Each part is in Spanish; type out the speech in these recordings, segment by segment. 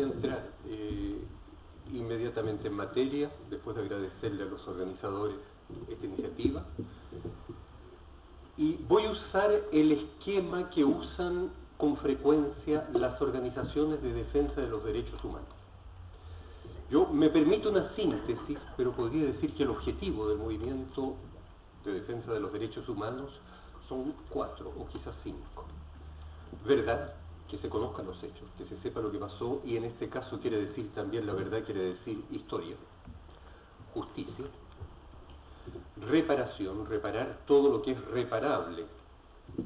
voy a entrar inmediatamente en materia, después de agradecerle a los organizadores esta iniciativa. Y voy a usar el esquema que usan con frecuencia las organizaciones de defensa de los derechos humanos. Yo me permito una síntesis, pero podría decir que el objetivo del movimiento de defensa de los derechos humanos son 4 o quizás 5. Verdad, que se conozcan los hechos, que se sepa lo que pasó, y en este caso quiere decir también, la verdad quiere decir historia. Justicia. Reparación, reparar todo lo que es reparable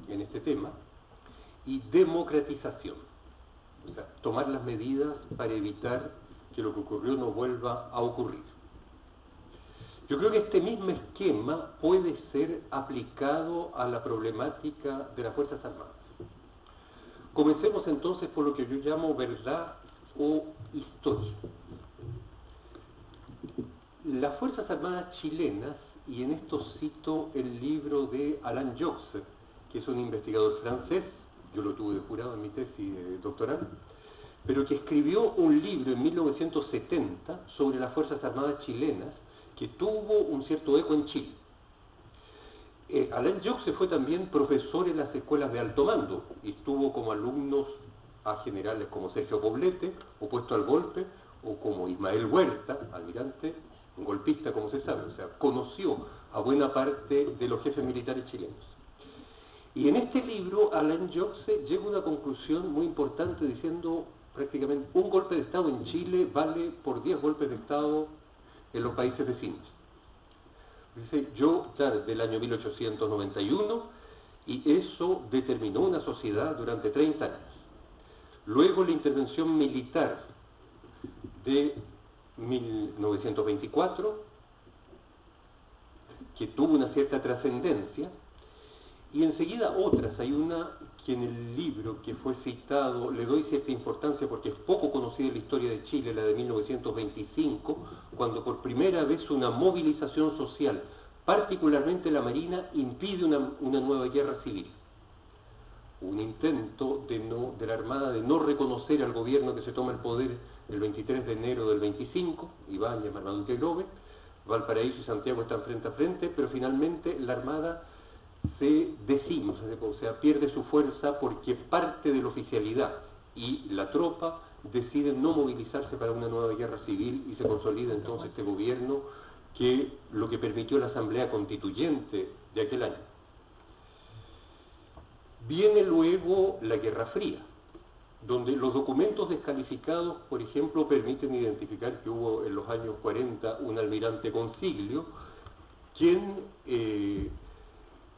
en este tema. Y democratización. O sea, tomar las medidas para evitar que lo que ocurrió no vuelva a ocurrir. Yo creo que este mismo esquema puede ser aplicado a la problemática de las Fuerzas Armadas. Comencemos entonces por lo que yo llamo verdad o historia. Las Fuerzas Armadas chilenas, y en esto cito el libro de Alain Joxe, que es un investigador francés, yo lo tuve de jurado en mi tesis doctoral, pero que escribió un libro en 1970 sobre las Fuerzas Armadas chilenas, que tuvo un cierto eco en Chile. Alain Joxe fue también profesor en las escuelas de alto mando y tuvo como alumnos a generales como Sergio Poblete, opuesto al golpe, o como Ismael Huerta, almirante, un golpista como se sabe, o sea, conoció a buena parte de los jefes militares chilenos. Y en este libro Alain Joxe llega a una conclusión muy importante diciendo prácticamente un golpe de Estado en Chile vale por 10 golpes de Estado en los países vecinos. Dice, yo del año 1891, y eso determinó una sociedad durante 30 años. Luego la intervención militar de 1924, que tuvo una cierta trascendencia, y enseguida otras. Hay una que en el libro que fue citado le doy cierta importancia porque es poco conocida en la historia de Chile, la de 1925, cuando por primera vez una movilización social, particularmente la Marina, impide una nueva guerra civil. Un intento de la Armada de no reconocer al gobierno que se toma el poder el 23 de enero del 25, Ibáñez, Marmaduke y Globe, Valparaíso y Santiago están frente a frente, pero finalmente la Armada se decima, o sea, pierde su fuerza porque parte de la oficialidad y la tropa deciden no movilizarse para una nueva guerra civil y se consolida entonces este gobierno que lo que permitió la Asamblea Constituyente de aquel año. Viene luego la Guerra Fría, donde los documentos descalificados, por ejemplo, permiten identificar que hubo en los años 40 un almirante Consiglio, quien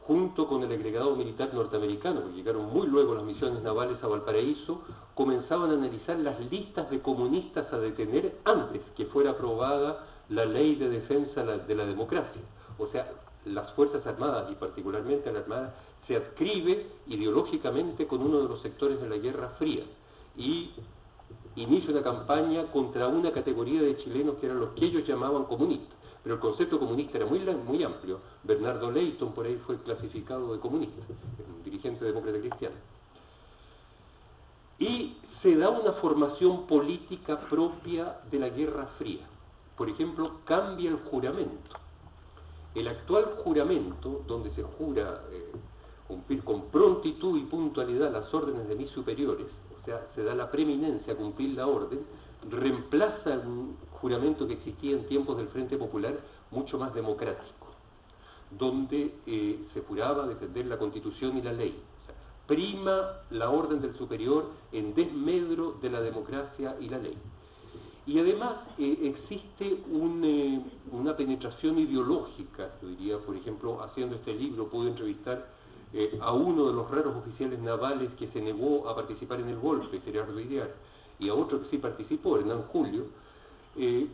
junto con el agregado militar norteamericano, que llegaron muy luego las misiones navales a Valparaíso, comenzaban a analizar las listas de comunistas a detener antes que fuera aprobada la ley de defensa de la democracia. O sea, las Fuerzas Armadas, y particularmente la Armada, se adscribe ideológicamente con uno de los sectores de la Guerra Fría y inicia una campaña contra una categoría de chilenos que eran los que ellos llamaban comunistas. Pero el concepto comunista era muy amplio. Bernardo Leighton por ahí fue clasificado de comunista, un dirigente demócrata cristiano. Y se da una formación política propia de la Guerra Fría. Por ejemplo, cambia el juramento. El actual juramento, donde se jura cumplir con prontitud y puntualidad las órdenes de mis superiores, o sea, se da la preeminencia a cumplir la orden, reemplaza un juramento que existía en tiempos del Frente Popular mucho más democrático, donde se juraba defender la Constitución y la ley. O sea, prima la orden del superior en desmedro de la democracia y la ley. Y además existe una penetración ideológica, yo diría, por ejemplo, haciendo este libro pude entrevistar a uno de los raros oficiales navales que se negó a participar en el golpe, Gerardo Iriar, y a otro que sí participó, Hernán Julio,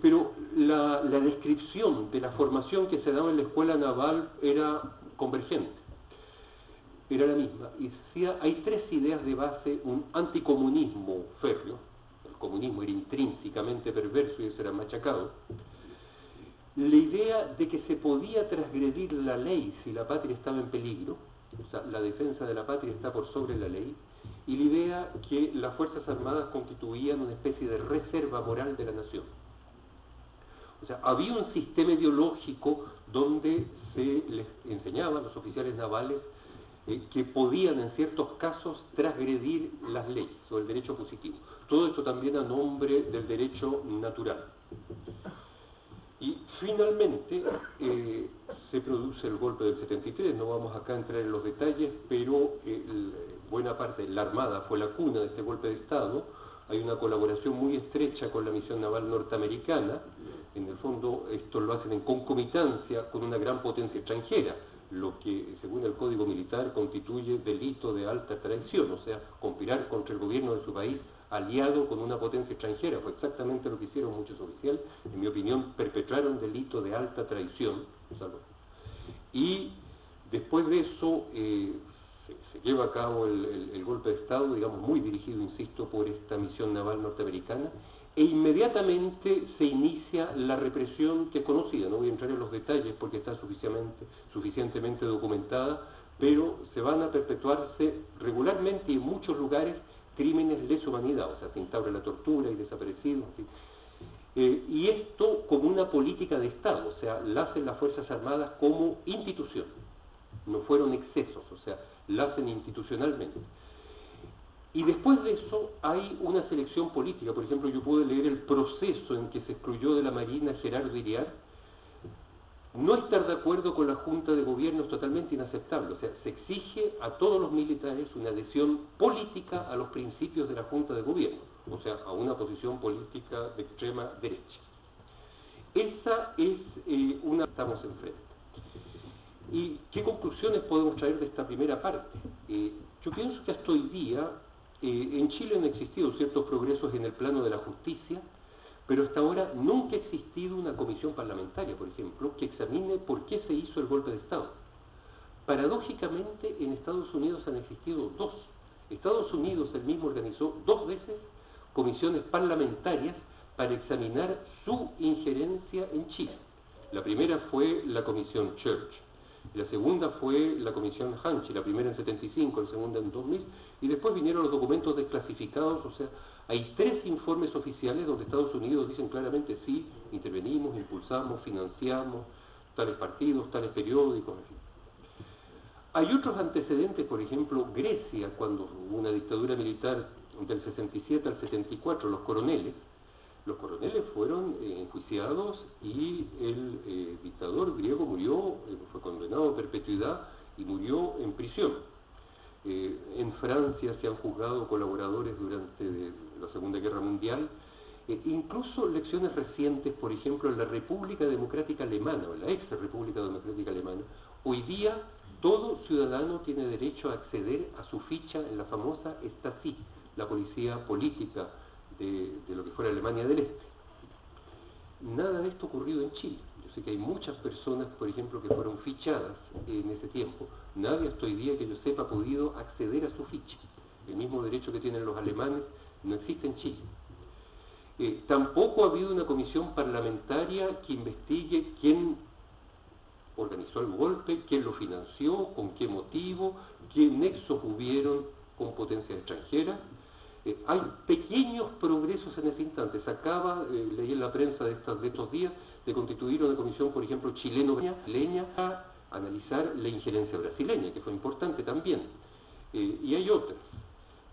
pero la descripción de la formación que se daba en la escuela naval era convergente, era la misma, y decía, hay 3 ideas de base: un anticomunismo férreo, el comunismo era intrínsecamente perverso y será machacado, la idea de que se podía transgredir la ley si la patria estaba en peligro, o sea, la defensa de la patria está por sobre la ley, y la idea que las Fuerzas Armadas constituían una especie de reserva moral de la nación. O sea, había un sistema ideológico donde se les enseñaba a los oficiales navales que podían en ciertos casos transgredir las leyes o el derecho positivo. Todo esto también a nombre del derecho natural. Y finalmente se produce el golpe del 73, no vamos acá a entrar en los detalles, pero buena parte, la Armada fue la cuna de este golpe de Estado. Hay una colaboración muy estrecha con la misión naval norteamericana. En el fondo esto lo hacen en concomitancia con una gran potencia extranjera, lo que según el Código Militar constituye delito de alta traición, o sea, conspirar contra el gobierno de su país aliado con una potencia extranjera. Fue exactamente lo que hicieron muchos oficiales. En mi opinión, perpetraron delito de alta traición. Y después de eso se lleva a cabo el golpe de Estado, digamos, muy dirigido, insisto, por esta misión naval norteamericana, e inmediatamente se inicia la represión que es conocida. No voy a entrar en los detalles porque está suficientemente documentada, pero se van a perpetuarse regularmente y en muchos lugares crímenes de lesa humanidad, o sea, se instaura la tortura y desaparecidos, y esto como una política de Estado, o sea, la hacen las Fuerzas Armadas como institución, no fueron excesos, o sea, la hacen institucionalmente. Y después de eso hay una selección política. Por ejemplo, yo pude leer el proceso en que se excluyó de la Marina Gerardo Iriart. No estar de acuerdo con la Junta de Gobierno es totalmente inaceptable. O sea, se exige a todos los militares una adhesión política a los principios de la Junta de Gobierno, o sea, a una posición política de extrema derecha. Esa es una que estamos enfrente. ¿Y qué conclusiones podemos traer de esta primera parte? Yo pienso que hasta hoy día en Chile han existido ciertos progresos en el plano de la justicia, pero hasta ahora nunca ha existido una comisión parlamentaria, por ejemplo, que examine por qué se hizo el golpe de Estado. Paradójicamente, en Estados Unidos han existido dos. Estados Unidos él mismo organizó 2 veces comisiones parlamentarias para examinar su injerencia en Chile. La primera fue la comisión Church, la segunda fue la comisión Hanchi, la primera en 75, la segunda en 2000, y después vinieron los documentos desclasificados. O sea, hay 3 informes oficiales donde Estados Unidos dicen claramente sí, intervenimos, impulsamos, financiamos tales partidos, tales periódicos, en fin. Hay otros antecedentes, por ejemplo, Grecia, cuando hubo una dictadura militar del 67 al 74, los coroneles fueron enjuiciados y el dictador griego murió, fue condenado a perpetuidad y murió en prisión. En Francia se han juzgado colaboradores durante la Segunda Guerra Mundial. Incluso lecciones recientes, por ejemplo, en la República Democrática Alemana, o en la ex República Democrática Alemana, hoy día todo ciudadano tiene derecho a acceder a su ficha en la famosa Stasi, la policía política de lo que fuera Alemania del Este. Nada de esto ha ocurrido en Chile. Yo sé que hay muchas personas, por ejemplo, que fueron fichadas en ese tiempo. Nadie hasta hoy día que yo sepa ha podido acceder a su ficha. El mismo derecho que tienen los alemanes no existe en Chile. Tampoco ha habido una comisión parlamentaria que investigue quién organizó el golpe, quién lo financió, con qué motivo, qué nexos hubieron con potencias extranjeras. Hay pequeños progresos en ese instante. Se acaba, leí en la prensa de estos días, de constituir una comisión, por ejemplo, chileno-brasileña a analizar la injerencia brasileña, que fue importante también. Y hay otras.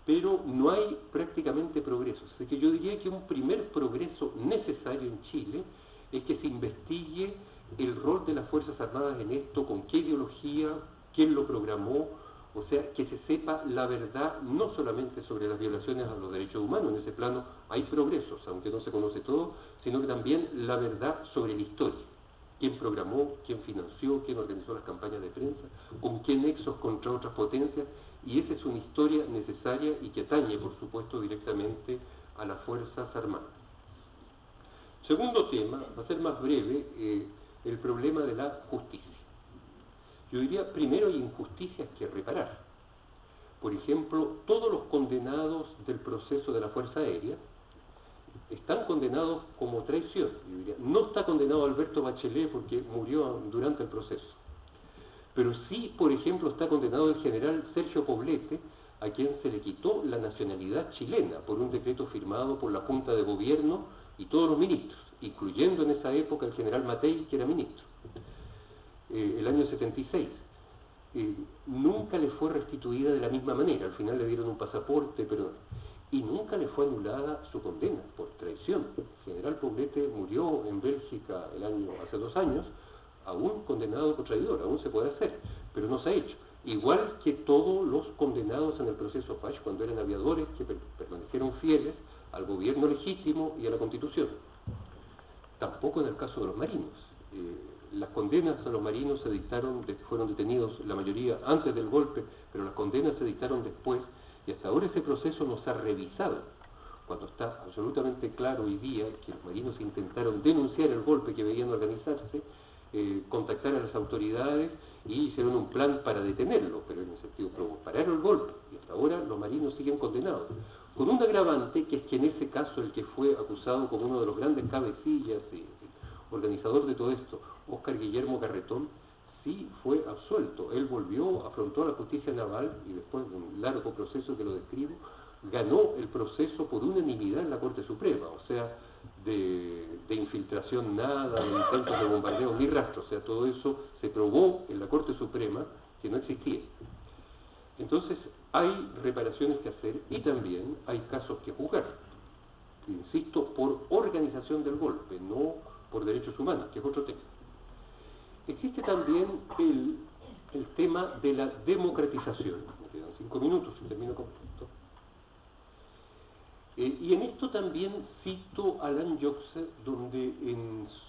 Pero no hay prácticamente progresos. Así que yo diría que un primer progreso necesario en Chile es que se investigue el rol de las Fuerzas Armadas en esto, con qué ideología, quién lo programó, o sea, que se sepa la verdad no solamente sobre las violaciones a los derechos humanos. En ese plano hay progresos, aunque no se conoce todo, sino que también la verdad sobre la historia. Quién programó, quién financió, quién organizó las campañas de prensa, con qué nexos contra otras potencias, y esa es una historia necesaria y que atañe, por supuesto, directamente a las Fuerzas Armadas. Segundo tema, va a ser más breve, el problema de la justicia. Yo diría, primero hay injusticias que reparar. Por ejemplo, todos los condenados del proceso de la Fuerza Aérea están condenados como traición. Yo diría, no está condenado Alberto Bachelet porque murió durante el proceso. Pero sí, por ejemplo, está condenado el general Sergio Poblete, a quien se le quitó la nacionalidad chilena por un decreto firmado por la Junta de Gobierno y todos los ministros, incluyendo en esa época el general Matei, que era ministro, el año 76. Nunca le fue restituida de la misma manera, al final le dieron un pasaporte, y nunca le fue anulada su condena por traición. El general Poblete murió en Bélgica hace 2 años, aún condenado por traidor, aún se puede hacer, pero no se ha hecho. Igual que todos los condenados en el proceso Foch, cuando eran aviadores que permanecieron fieles al gobierno legítimo y a la Constitución. Tampoco en el caso de los marinos. Las condenas a los marinos se dictaron, fueron detenidos la mayoría antes del golpe, pero las condenas se dictaron después, y hasta ahora ese proceso no se ha revisado, cuando está absolutamente claro hoy día que los marinos intentaron denunciar el golpe que veían organizarse, contactar a las autoridades y hicieron un plan para detenerlo, pero en el sentido parar el golpe, y hasta ahora los marinos siguen condenados, con un agravante, que es que en ese caso el que fue acusado como uno de los grandes cabecillas y organizador de todo esto, Óscar Guillermo Carretón, sí fue absuelto. Él volvió, afrontó a la justicia naval y después de un largo proceso que lo describo, ganó el proceso por unanimidad en la Corte Suprema, o sea, de infiltración nada, de intentos de bombardeo ni rastro, o sea, todo eso se probó en la Corte Suprema que no existía. Entonces, hay reparaciones que hacer y también hay casos que juzgar, insisto, por organización del golpe, no por derechos humanos, que es otro tema. Existe también el tema de la democratización. Me quedan 5 minutos y termino con esto. Y en esto también cito a Alan Joxe, donde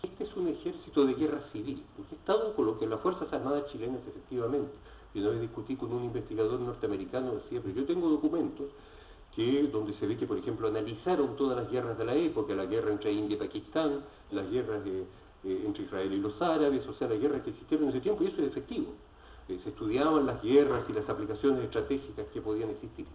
este es un ejército de guerra civil. Porque he estado en coloquio en las Fuerzas Armadas chilenas, efectivamente. Y una vez discutí con un investigador norteamericano, decía, pero yo tengo documentos donde se ve que, por ejemplo, analizaron todas las guerras de la época, la guerra entre India y Pakistán, las guerras entre Israel y los árabes, o sea, las guerras que existieron en ese tiempo, y eso es efectivo. Se estudiaban las guerras y las aplicaciones estratégicas que podían existir.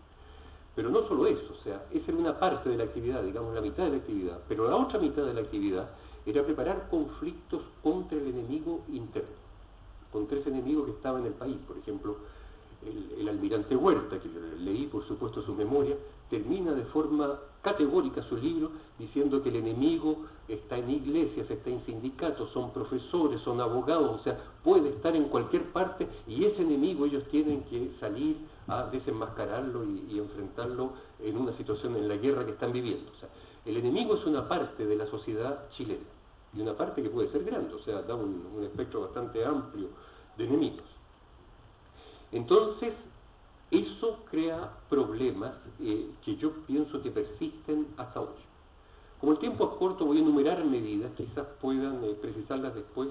Pero no solo eso, o sea, esa era una parte de la actividad, digamos la mitad de la actividad, pero la otra mitad de la actividad era preparar conflictos contra el enemigo interno, contra ese enemigo que estaba en el país. Por ejemplo, el almirante Huerta, que leí por supuesto su memoria, termina de forma categórica su libro diciendo que el enemigo está en iglesias, está en sindicatos, son profesores, son abogados, o sea, puede estar en cualquier parte, y ese enemigo ellos tienen que salir a desenmascararlo y enfrentarlo en una situación, en la guerra que están viviendo. O sea, el enemigo es una parte de la sociedad chilena, y una parte que puede ser grande, o sea, da un espectro bastante amplio de enemigos. Entonces, eso crea problemas que yo pienso que persisten hasta hoy. Como el tiempo es corto, voy a enumerar medidas, quizás puedan precisarlas después,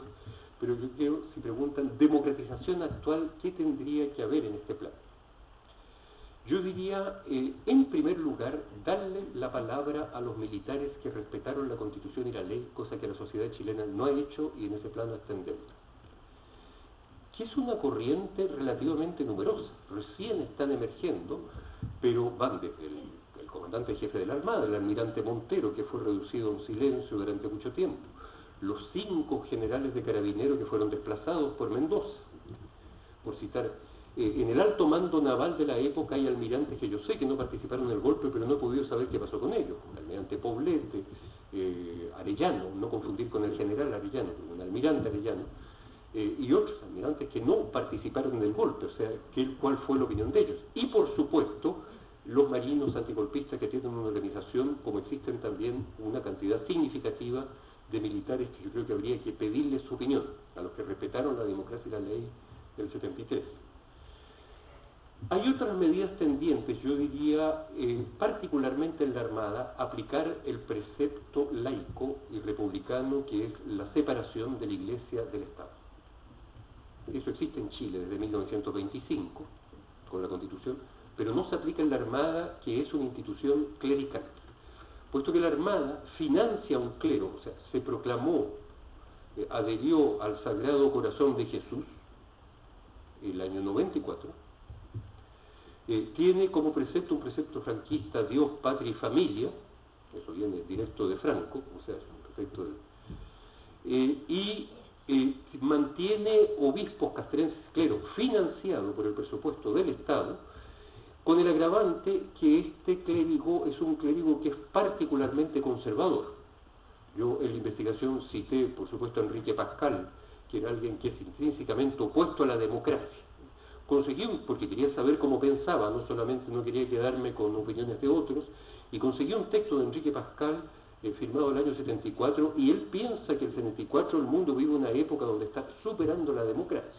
pero yo creo, si preguntan, democratización actual, ¿qué tendría que haber en este plan? Yo diría, en primer lugar, darle la palabra a los militares que respetaron la Constitución y la ley, cosa que la sociedad chilena no ha hecho, y en ese plano extenderla, que es una corriente relativamente numerosa, recién están emergiendo, pero van desde el comandante jefe de la Armada, el almirante Montero, que fue reducido a un silencio durante mucho tiempo, los 5 generales de carabineros que fueron desplazados por Mendoza, por citar. En el alto mando naval de la época hay almirantes que yo sé que no participaron en el golpe, pero no he podido saber qué pasó con ellos. El almirante Poblete, Arellano, no confundir con el general Arellano, un almirante Arellano, y otros almirantes que no participaron en el golpe, o sea, cuál fue la opinión de ellos. Y por supuesto, los marinos antigolpistas que tienen una organización, como existen también una cantidad significativa de militares que yo creo que habría que pedirles su opinión, a los que respetaron la democracia y la ley del 73. Hay otras medidas tendientes, yo diría, particularmente en la Armada, aplicar el precepto laico y republicano, que es la separación de la Iglesia del Estado. Eso existe en Chile desde 1925, con la Constitución, pero no se aplica en la Armada, que es una institución clerical. Puesto que la Armada financia un clero, o sea, se proclamó, adherió al Sagrado Corazón de Jesús, el año 94, tiene como precepto un precepto franquista: Dios, patria y familia. Eso viene directo de Franco, o sea, es un precepto y mantiene obispos castrenses, clero, financiado por el presupuesto del Estado, con el agravante que este clérigo es un clérigo que es particularmente conservador. Yo en la investigación cité, por supuesto, a Enrique Pascal, que era alguien que es intrínsecamente opuesto a la democracia. Conseguí, porque quería saber cómo pensaba, no solamente no quería quedarme con opiniones de otros, y conseguí un texto de Enrique Pascal firmado el año 74, y él piensa que el 74 el mundo vive una época donde está superando la democracia.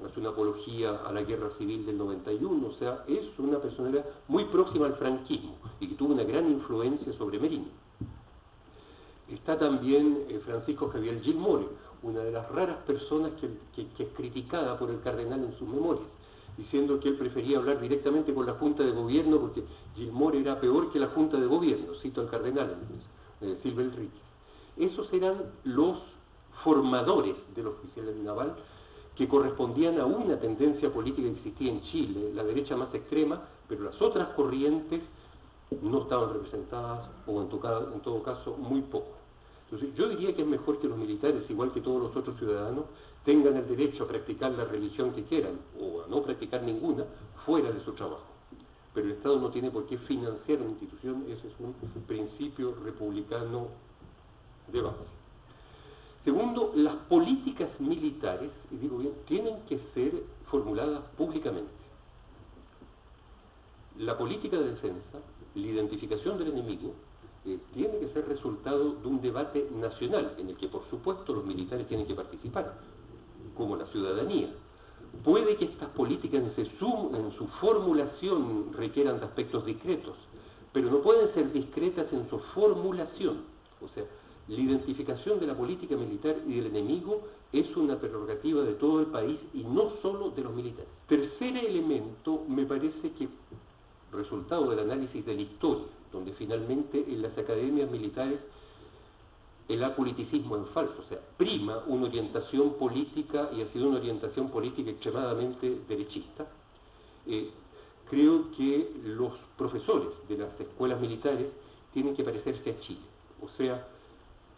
Hace una apología a la guerra civil del 91, o sea, es una personalidad muy próxima al franquismo y que tuvo una gran influencia sobre Merino. Está también Francisco Javier Gilmore, una de las raras personas que es criticada por el cardenal en sus memorias, diciendo que él prefería hablar directamente con la Junta de Gobierno porque Gilmore era peor que la Junta de Gobierno, cito al cardenal, Silva Enríquez. Esos eran los formadores del oficial naval que correspondían a una tendencia política que existía en Chile, la derecha más extrema, pero las otras corrientes no estaban representadas, o en todo caso muy poco. Entonces yo diría que es mejor que los militares, igual que todos los otros ciudadanos, tengan el derecho a practicar la religión que quieran, o a no practicar ninguna, fuera de su trabajo. Pero el Estado no tiene por qué financiar una institución, ese es un principio republicano de base. Segundo, las políticas militares, y digo bien, tienen que ser formuladas públicamente. La política de defensa, la identificación del enemigo, tiene que ser resultado de un debate nacional, en el que por supuesto los militares tienen que participar, como la ciudadanía. Puede que estas políticas en su formulación requieran de aspectos discretos, pero no pueden ser discretas en su formulación. O sea, la identificación de la política militar y del enemigo es una prerrogativa de todo el país y no solo de los militares. Tercer elemento, me parece que resultado del análisis de la historia, donde finalmente en las academias militares el apoliticismo en falso, o sea, prima una orientación política y ha sido una orientación política extremadamente derechista. Creo que los profesores de las escuelas militares tienen que parecerse a Chile, o sea,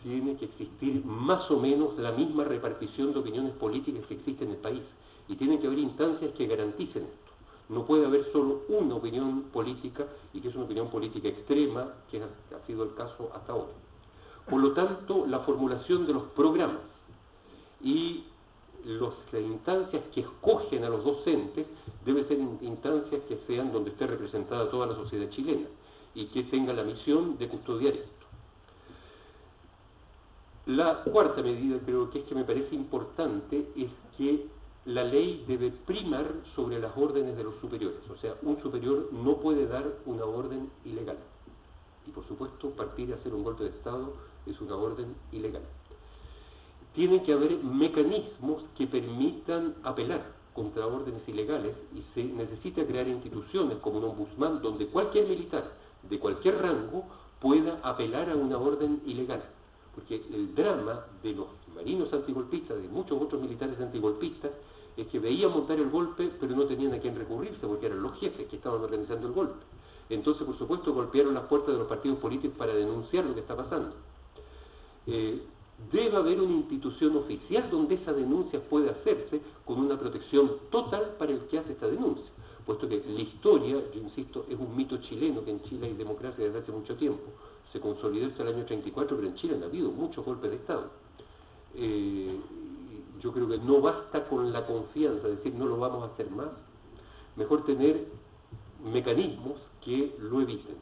tiene que existir más o menos la misma repartición de opiniones políticas que existe en el país, y tienen que haber instancias que garanticen esto. No puede haber solo una opinión política, y que es una opinión política extrema, que ha sido el caso hasta ahora. Por lo tanto, la formulación de los programas y las instancias que escogen a los docentes deben ser instancias que sean donde esté representada toda la sociedad chilena y que tengan la misión de custodiar esto. La cuarta medida, creo que es que me parece importante, es que la ley debe primar sobre las órdenes de los superiores. O sea, un superior no puede dar una orden ilegal. Y por supuesto, partir a hacer un golpe de Estado es una orden ilegal. Tiene que haber mecanismos que permitan apelar contra órdenes ilegales y se necesita crear instituciones como un ombudsman donde cualquier militar de cualquier rango pueda apelar a una orden ilegal. Porque el drama de los marinos antigolpistas, de muchos otros militares antigolpistas, es que veían montar el golpe, pero no tenían a quién recurrirse, porque eran los jefes que estaban organizando el golpe. Entonces, por supuesto, golpearon las puertas de los partidos políticos para denunciar lo que está pasando. Debe haber una institución oficial donde esa denuncia pueda hacerse con una protección total para el que hace esta denuncia, puesto que la historia, yo insisto, es un mito chileno, que en Chile hay democracia desde hace mucho tiempo. Se consolidó hasta el año 34, pero en Chile han habido muchos golpes de Estado. Yo creo que no basta con la confianza, decir no lo vamos a hacer más, mejor tener mecanismos que lo eviten.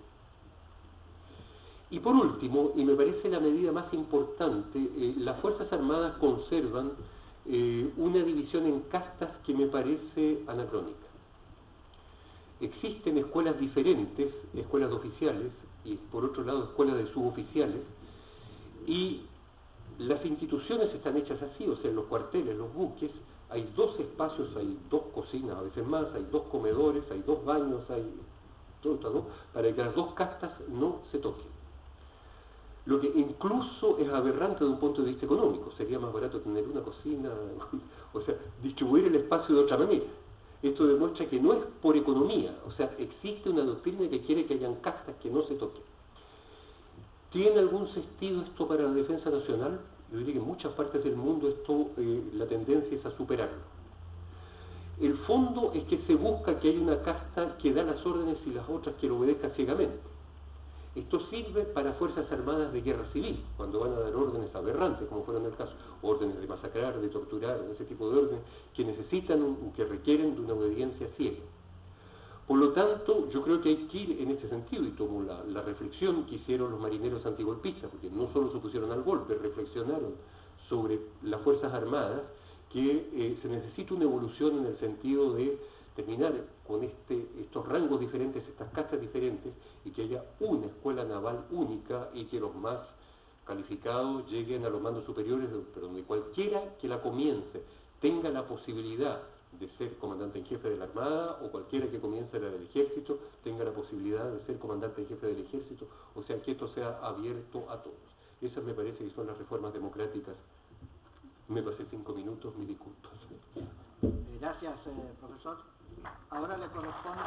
Y por último, y me parece la medida más importante, las Fuerzas Armadas conservan una división en castas que me parece anacrónica. Existen escuelas diferentes, escuelas de oficiales, y por otro lado escuelas de suboficiales, y las instituciones están hechas así, o sea, en los cuarteles, los buques, hay dos espacios, hay dos cocinas, a veces más, hay dos comedores, hay dos baños, hay todo, para que las dos castas no se toquen. Lo que incluso es aberrante de un punto de vista económico, sería más barato tener una cocina, o sea, distribuir el espacio de otra manera. Esto demuestra que no es por economía, o sea, existe una doctrina que quiere que hayan castas que no se toquen. ¿Tiene algún sentido esto para la defensa nacional? Yo diría que en muchas partes del mundo esto, la tendencia es a superarlo. El fondo es que se busca que haya una casta que da las órdenes y las otras que lo obedezcan ciegamente. Esto sirve para fuerzas armadas de guerra civil, cuando van a dar órdenes aberrantes, como fueron el caso, órdenes de masacrar, de torturar, ese tipo de órdenes, que que requieren de una obediencia ciega. Por lo tanto, yo creo que hay que ir en ese sentido, y tomo la reflexión que hicieron los marineros antigolpistas, porque no solo se opusieron al golpe, reflexionaron sobre las Fuerzas Armadas, que se necesita una evolución en el sentido de terminar con estos rangos diferentes, estas castas diferentes, y que haya una escuela naval única y que los más calificados lleguen a los mandos superiores, pero donde cualquiera que la comience tenga la posibilidad de ser comandante en jefe de la Armada, o cualquiera que comience la del Ejército tenga la posibilidad de ser comandante en jefe del Ejército, o sea, que esto sea abierto a todos. Esas me parece que son las reformas democráticas. Me pasé 5 minutos, mis disculpas. Gracias, profesor. Ahora le corresponde